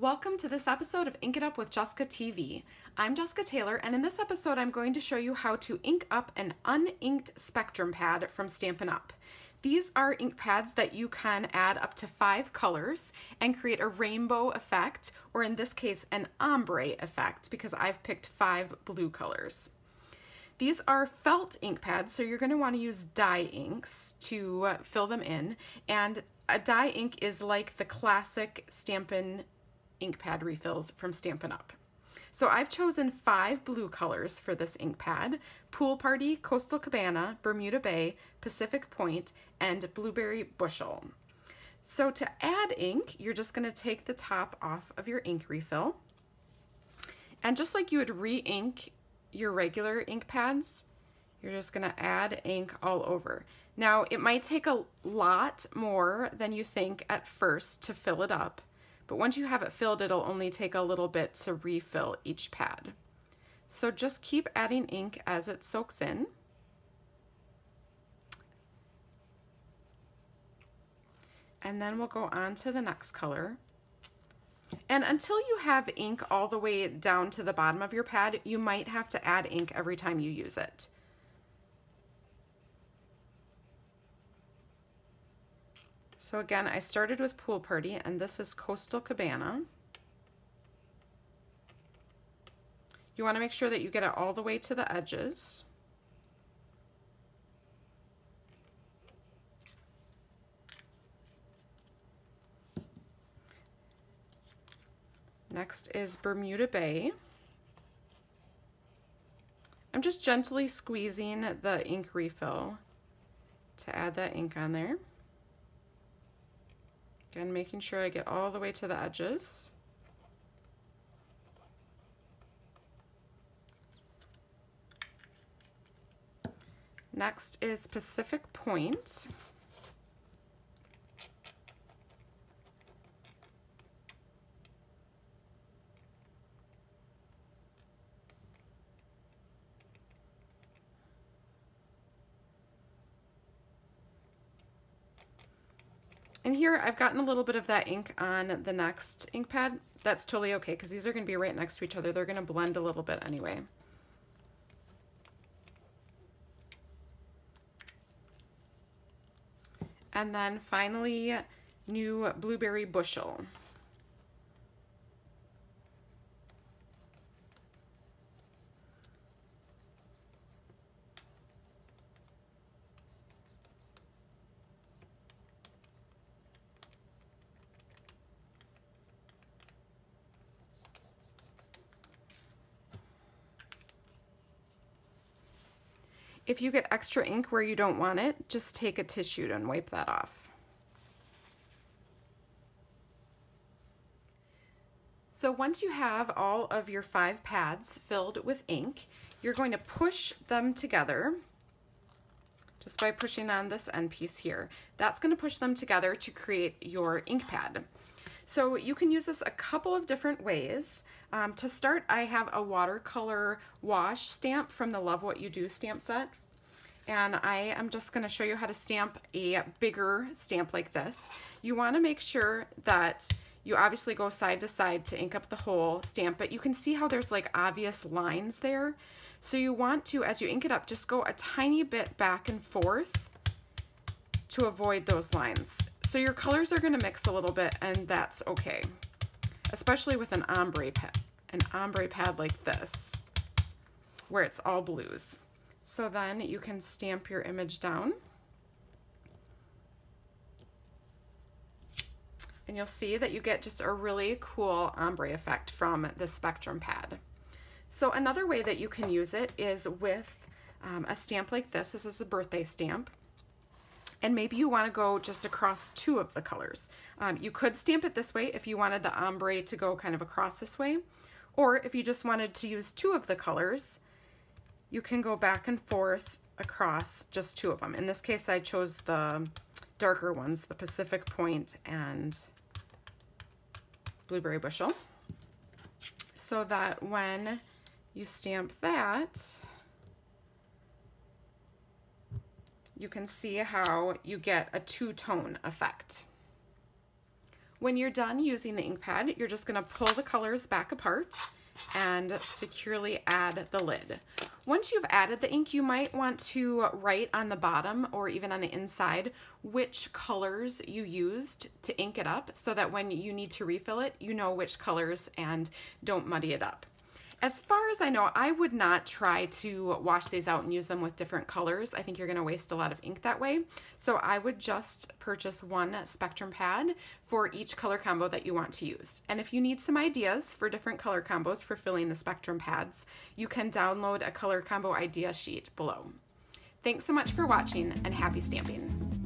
Welcome to this episode of Ink It Up with Jessica TV. I'm Jessica Taylor, and in this episode I'm going to show you how to ink up an uninked spectrum pad from Stampin' Up. These are ink pads that you can add up to 5 colors and create a rainbow effect, or in this case an ombre effect, because I've picked 5 blue colors. These are felt ink pads, so you're going to want to use dye inks to fill them in, and a dye ink is like the classic Stampin' ink pad refills from Stampin' Up. So I've chosen 5 blue colors for this ink pad: Pool Party, Coastal Cabana, Bermuda Bay, Pacific Point, and Blueberry Bushel. So to add ink, you're just going to take the top off of your ink refill, and just like you would re-ink your regular ink pads, you're just going to add ink all over. Now, it might take a lot more than you think at first to fill it up, but once you have it filled, it'll only take a little bit to refill each pad. So just keep adding ink as it soaks in. And then we'll go on to the next color. And until you have ink all the way down to the bottom of your pad, you might have to add ink every time you use it. So again, I started with Pool Party, and this is Coastal Cabana. You want to make sure that you get it all the way to the edges. Next is Bermuda Bay. I'm just gently squeezing the ink refill to add that ink on there. Again, making sure I get all the way to the edges. Next is Pacific Point. And here I've gotten a little bit of that ink on the next ink pad. That's totally okay, because these are going to be right next to each other. They're going to blend a little bit anyway. And then finally, new Blueberry Bushel. If you get extra ink where you don't want it, just take a tissue and wipe that off. So once you have all of your 5 pads filled with ink, you're going to push them together just by pushing on this end piece here. That's going to push them together to create your ink pad. So you can use this a couple of different ways. To start, I have a watercolor wash stamp from the Love What You Do stamp set. And I am just going to show you how to stamp a bigger stamp like this. You want to make sure that you obviously go side to side to ink up the whole stamp, but you can see how there's like obvious lines there. So you want to, as you ink it up, just go a tiny bit back and forth to avoid those lines. So your colors are going to mix a little bit, and that's okay, especially with an ombre pad like this, where it's all blues. So then you can stamp your image down, and you'll see that you get just a really cool ombre effect from the spectrum pad. So another way that you can use it is with a stamp like this. This is a birthday stamp. And maybe you want to go just across 2 of the colors. You could stamp it this way if you wanted the ombre to go kind of across this way. Or if you just wanted to use 2 of the colors, you can go back and forth across just 2 of them. In this case, I chose the darker ones, the Pacific Point and Blueberry Bushel, so that when you stamp that, you can see how you get a 2-tone effect. When you're done using the ink pad, you're just going to pull the colors back apart and securely add the lid. Once you've added the ink, you might want to write on the bottom or even on the inside which colors you used to ink it up so that when you need to refill it, you know which colors and don't muddy it up. As far as I know, I would not try to wash these out and use them with different colors. I think you're going to waste a lot of ink that way. So I would just purchase one spectrum pad for each color combo that you want to use. And if you need some ideas for different color combos for filling the spectrum pads, you can download a color combo idea sheet below. Thanks so much for watching and happy stamping!